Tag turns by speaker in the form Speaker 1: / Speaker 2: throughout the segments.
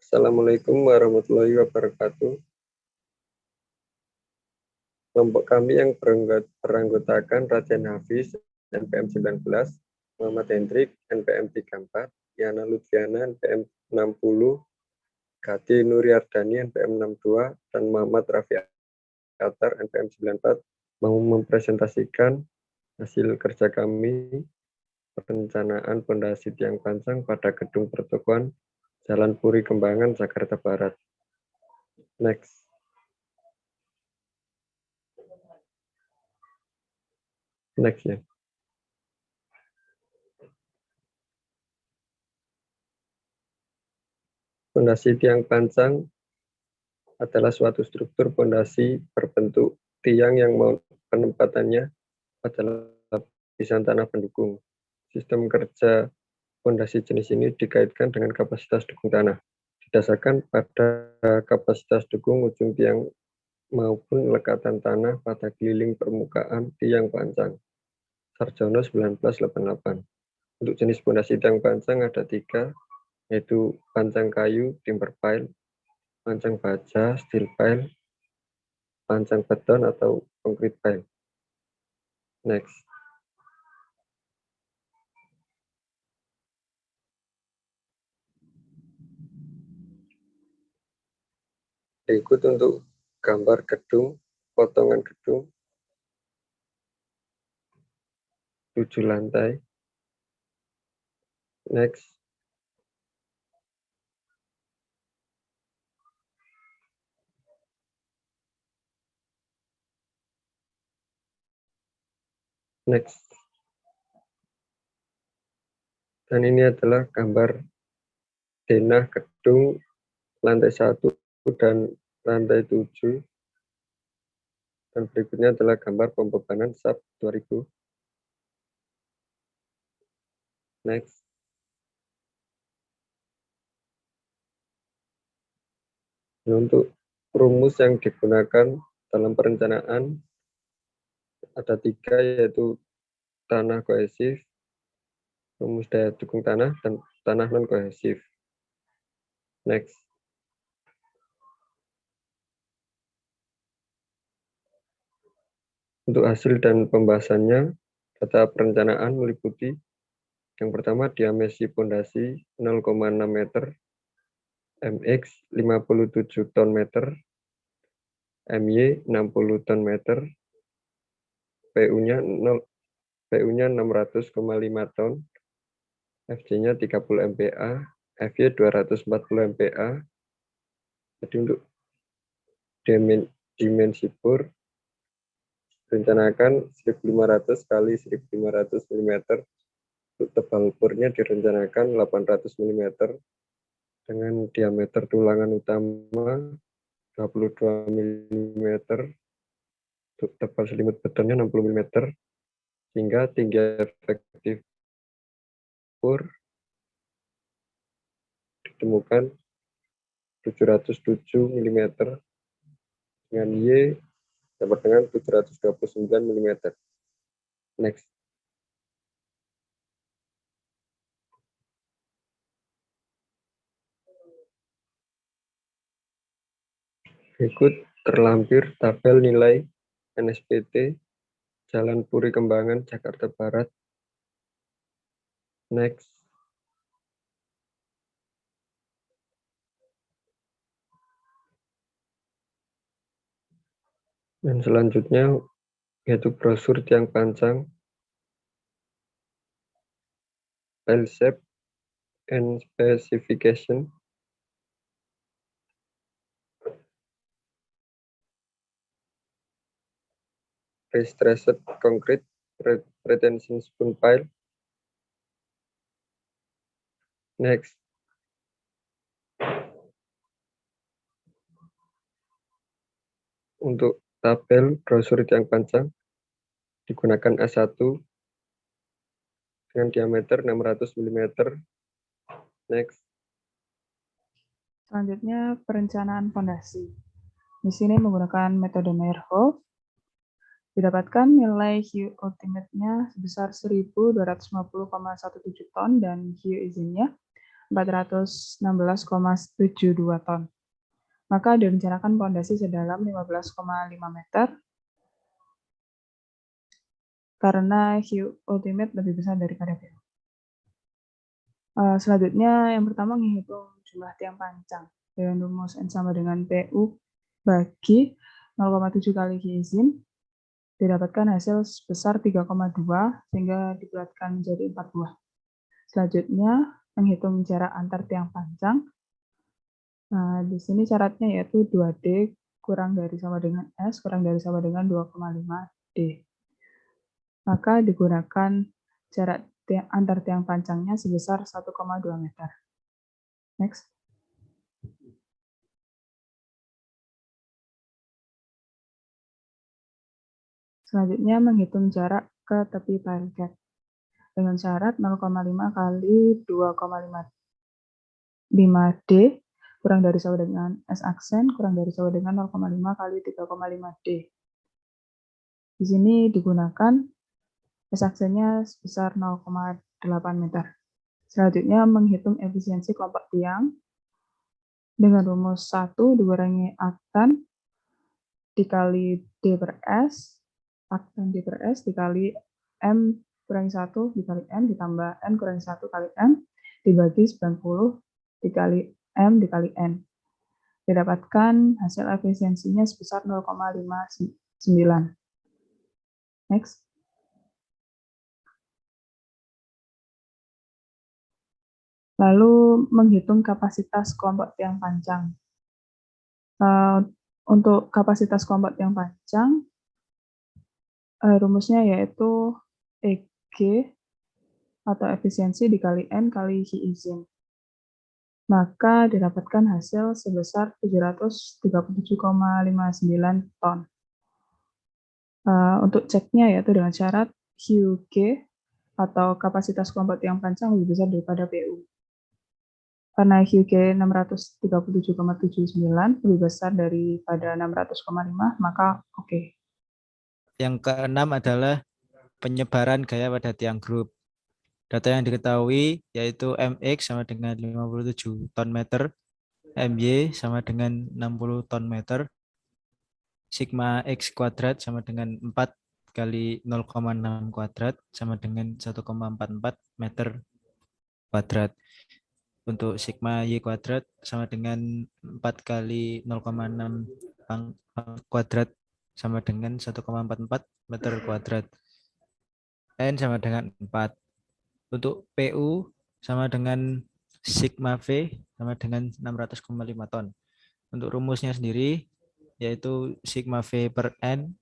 Speaker 1: Assalamualaikum warahmatullahi wabarakatuh. Kelompok kami yang beranggotakan Raden Hafiz, NPM 19, Muhammad Hendrik, NPM 34, Yana Lutfiana, NPM 60, Gati Nuryardani, NPM 62, dan Muhammad Rafi Atar, NPM 94, mau mempresentasikan hasil kerja kami perencanaan pondasi tiang pancang pada gedung pertokoan Jalan Puri Kembangan, Jakarta Barat. Next. Next ya. Pondasi tiang pancang adalah suatu struktur pondasi berbentuk tiang yang penempatannya adalah lapisan tanah pendukung. Sistem kerja pondasi jenis ini dikaitkan dengan kapasitas dukung tanah, didasarkan pada kapasitas dukung ujung tiang maupun lekatan tanah pada keliling permukaan tiang pancang. Sarjono 1988. Untuk jenis pondasi tiang pancang ada 3, yaitu pancang kayu, timber pile, pancang baja, steel pile, pancang beton atau concrete pile. Next. Berikut untuk gambar gedung, potongan gedung, 7 lantai. Next. Next. Dan ini adalah gambar denah gedung lantai 1 dan lantai 7. Dan berikutnya adalah gambar pembebanan SAP 2000. Next. Untuk rumus yang digunakan dalam perencanaan ada 3, yaitu tanah kohesif, rumus daya dukung tanah, dan tanah non kohesif. Next. Untuk hasil dan pembahasannya, data perencanaan meliputi yang pertama diamensi pondasi 0,6 meter, MX 57 ton meter, MY 60 ton meter, PU-nya 600,5 ton, FJ-nya 30 MPa, FY 240 MPa. Jadi untuk dimensi bor direncanakan 1500 kali 1500 mm. Untuk tebal bornya direncanakan 800 mm dengan diameter tulangan utama 22 mm. Untuk tebal selimut betonnya 60 mm, sehingga tinggi efektif bor ditemukan 707 mm dengan Y sama dengan 729 mm. Next. Berikut terlampir tabel nilai NSPT Jalan Puri Kembangan, Jakarta Barat. Next. Dan selanjutnya yaitu brosur tiang pancang, file shape and specification. Pre-stressed concrete pretension spoon pile. Next. Untuk tabel brosur tiang pancang digunakan A1 dengan diameter 600 mm. Next.
Speaker 2: Selanjutnya perencanaan fondasi. Di sini menggunakan metode Meyerhof. Didapatkan nilai Q ultimate-nya sebesar 1.250,17 ton dan Q izinnya 416,72 ton. Maka direncanakan pondasi sedalam 15,5 meter karena Q ultimate lebih besar daripada PU. Selanjutnya yang pertama menghitung jumlah tiang pancang dengan rumus N sama dengan PU bagi 0,7 kali Q izin, didapatkan hasil sebesar 3,2 sehingga dibulatkan menjadi 4 buah. Selanjutnya menghitung jarak antar tiang pancang. Nah, di sini syaratnya yaitu 2D kurang dari sama dengan S kurang dari sama dengan 2,5 D. Maka digunakan jarak antar tiang pancangnya sebesar 1,2 meter. Next. Selanjutnya menghitung jarak ke tepi parket dengan syarat 0,5 kali 2,5 D kurang dari sama dengan S aksen kurang dari sama dengan 0,5 kali 3,5 D. Di sini digunakan S aksennya sebesar 0,8 meter. Selanjutnya menghitung efisiensi kelompok tiang dengan rumus 1 dikurangi aktan dikali D per S, aktan D per S dikali M kurangi 1 dikali N ditambah N kurangi 1 kali M dibagi 90 dikali M dikali N. Didapatkan hasil efisiensinya sebesar 0,59. Next. Lalu menghitung kapasitas kelompok tiang pancang. Untuk kapasitas kelompok tiang pancang, rumusnya yaitu EG atau efisiensi dikali N kali Q izin. Maka didapatkan hasil sebesar 737,59 ton. Untuk ceknya yaitu dengan syarat QG atau kapasitas kelompok tiang pancang lebih besar daripada PU. Karena QG 637,79 lebih besar daripada 600,5, maka oke.
Speaker 3: Yang keenam adalah penyebaran gaya pada tiang grup. Data yang diketahui yaitu MX sama dengan 57 ton meter, MY sama dengan 60 ton meter, sigma X kuadrat sama dengan 4 kali 0,6 kuadrat sama dengan 1,44 meter kuadrat. Untuk sigma Y kuadrat sama dengan 4 kali 0,6 kuadrat sama dengan 1,44 meter kuadrat. N sama dengan 4. Untuk PU sama dengan sigma V sama dengan 600,5 ton. Untuk rumusnya sendiri yaitu sigma V per N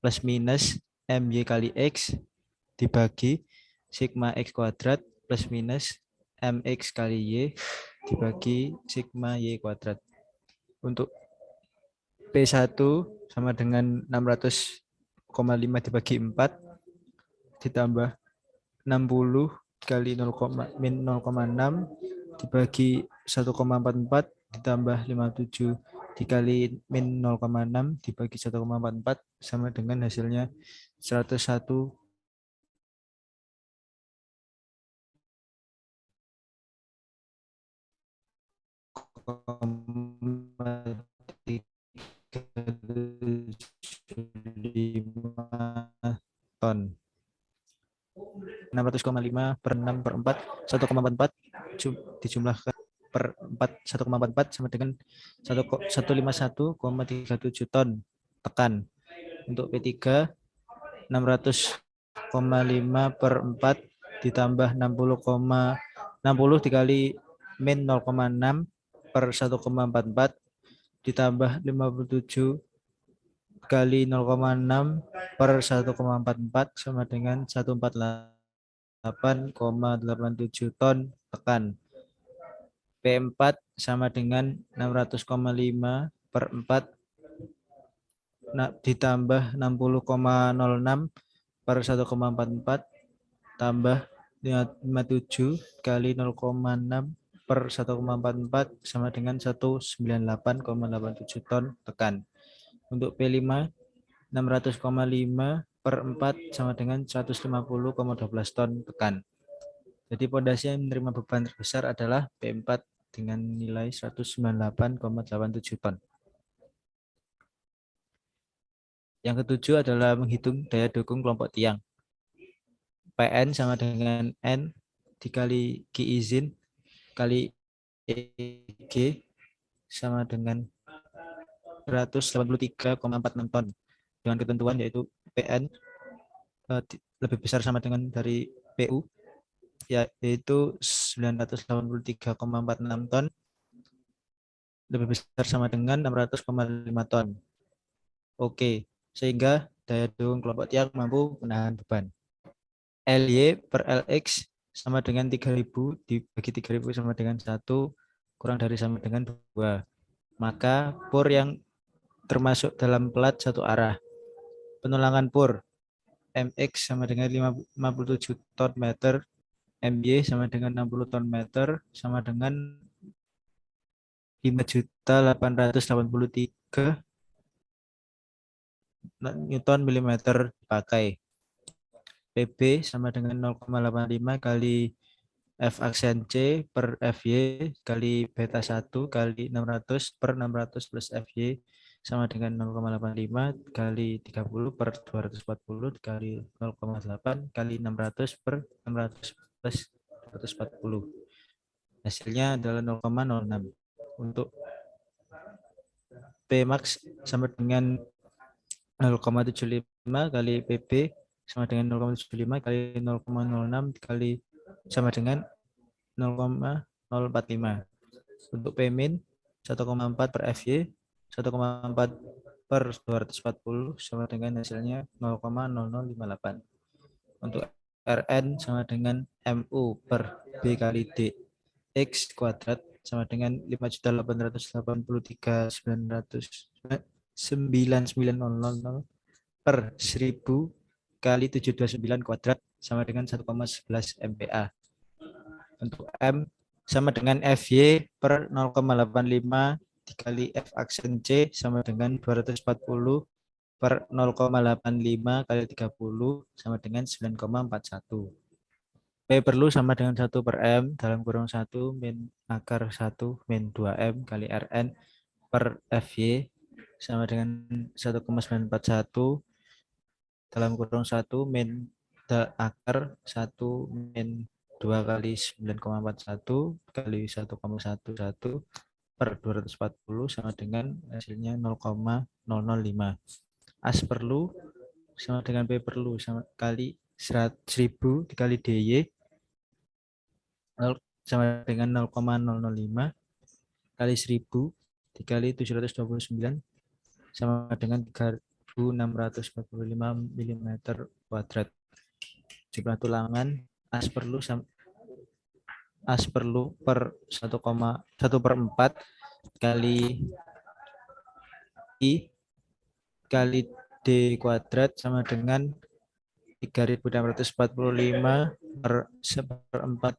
Speaker 3: plus minus MY kali X dibagi sigma X kuadrat plus minus MX kali Y dibagi sigma Y kuadrat. Untuk P1 sama dengan 600,5 dibagi 4 ditambah 60 kali 0,6 dibagi 1,44 ditambah 57 dikali min 0,6 dibagi 1,44 sama dengan hasilnya 101 ton. 600,5 per 6 per 4 1,44 dijumlahkan per 4 1,44 sama dengan 151,37 ton tekan. Untuk P3 600,5 per 4 ditambah 60 dikali min 0,6 per 1,44 ditambah 57 kali 0,6 per 1,44 sama dengan 148,87 ton tekan. P4 sama dengan 600,5 per 4 ditambah 60,06 per 1,44 tambah 57 kali 0,6 per 1,44 sama dengan 198,87 ton tekan. Untuk P5 600,5 per 4 sama dengan 150,12 ton tekan. Jadi pondasi yang menerima beban terbesar adalah P4 dengan nilai 198,87 ton. Yang ketujuh adalah menghitung daya dukung kelompok tiang. PN sama dengan N dikali G izin kali EG sama dengan 183,46 ton. Dengan ketentuan yaitu PN lebih besar sama dengan dari PU, yaitu 983,46 ton, lebih besar sama dengan 600,5 ton. Oke, sehingga daya dukung kelompok tiang mampu menahan beban. LY per LX sama dengan 3000 dibagi 3000 sama dengan 1 kurang dari sama dengan 2. Maka pur yang termasuk dalam pelat satu arah. Penulangan pur MX sama dengan 57 ton meter, MY sama dengan 60 ton meter, sama dengan 5.883 Newton milimeter dipakai. PB sama dengan 0,85 kali F aksen C per FY kali beta 1 kali 600 per 600 plus FY sama dengan 0,85 kali 30 per 240 kali 0,8 kali 600 per 600 plus 240. Hasilnya adalah 0,06. Untuk P max sama dengan 0,75 kali PB sama dengan 0,75 kali 0,06 kali sama dengan 0,045. Untuk P min 1,4 per FY 1,4 per 240 sama dengan hasilnya 0,0058. Untuk Rn sama dengan MU per B kali D X kuadrat sama dengan 5.883.900 per 1000 kali 729 kuadrat sama dengan 1,11 MPa. Untuk M sama dengan FY per 0,85 dikali F aksen C sama dengan 240 per 0,85 kali 30 sama dengan 9,41. P perlu sama dengan 1 per M dalam kurung 1 min akar 1 min 2M kali Rn per FY sama dengan 1,941 dalam kurung 1 min akar 1 min 2 kali 9,41 kali 1,11 per 240 sama dengan hasilnya 0,005. As perlu sama dengan P perlu sama kali 1000 dikali DY sama dengan 0,005 kali 1000 dikali 729 sama dengan 3.645 mm kuadrat. Jumlah tulangan as perlu per 1,1 per 4 kali I kali D kuadrat sama dengan 3.645 per 1/4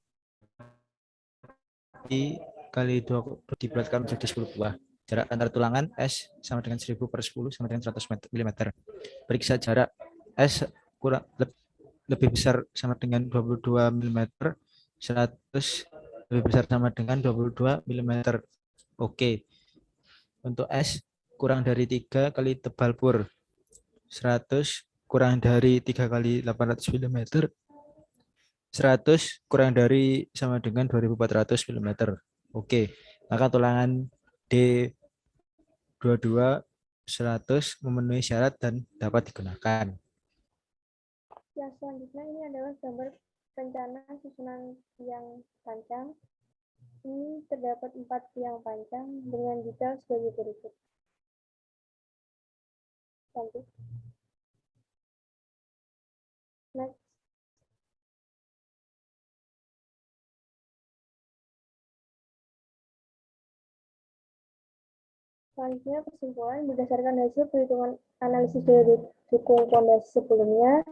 Speaker 3: I kali 2 dibulatkan menjadi 10 buah. Jarak antara tulangan S sama dengan 1000 per 10 sama dengan 100 mm. Periksa jarak S kurang lebih besar sama dengan 22 mm, 100 lebih besar sama dengan 22 mm. Oke. Untuk S kurang dari 3 kali tebal pur. 100 kurang dari 3 kali 800 mm. 100 kurang dari sama dengan 2400 mm. Oke, maka tulangan D22 100 memenuhi syarat dan dapat digunakan.
Speaker 4: Yang selanjutnya ini adalah gambar rencana susunan tiang pancang. Ini terdapat 4 tiang pancang dengan detail sebagai berikut. Lanjut. Next. Selanjutnya kesimpulan berdasarkan hasil perhitungan analisis daya dukung pondasi sebelumnya,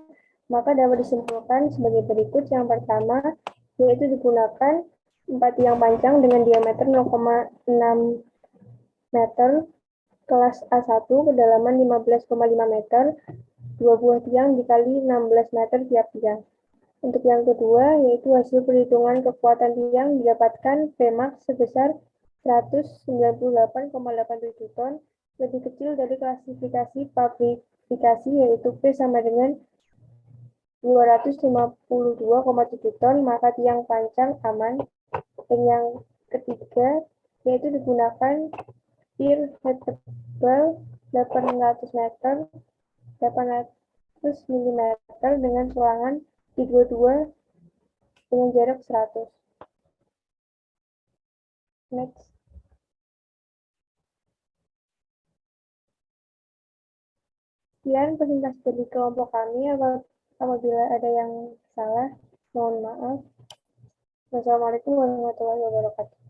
Speaker 4: maka dapat disimpulkan sebagai berikut. Yang pertama, yaitu digunakan 4 tiang pancang dengan diameter 0,6 meter, kelas A1, kedalaman 15,5 meter, 2 buah tiang dikali 16 meter tiap tiang. Untuk yang kedua, yaitu hasil perhitungan kekuatan tiang didapatkan Pmax sebesar 198,87 ton, lebih kecil dari klasifikasi pabrifikasi, yaitu P sama dengan 252,7 ton, maka tiang pancang aman. Dan yang ketiga, yaitu digunakan pier head tebal 800 meter, 800 mm dengan selangan 32 dengan jarak 100. Next. Sekian presentasi dari kelompok kami. Apabila ada yang salah, mohon maaf. Wassalamualaikum warahmatullahi wabarakatuh.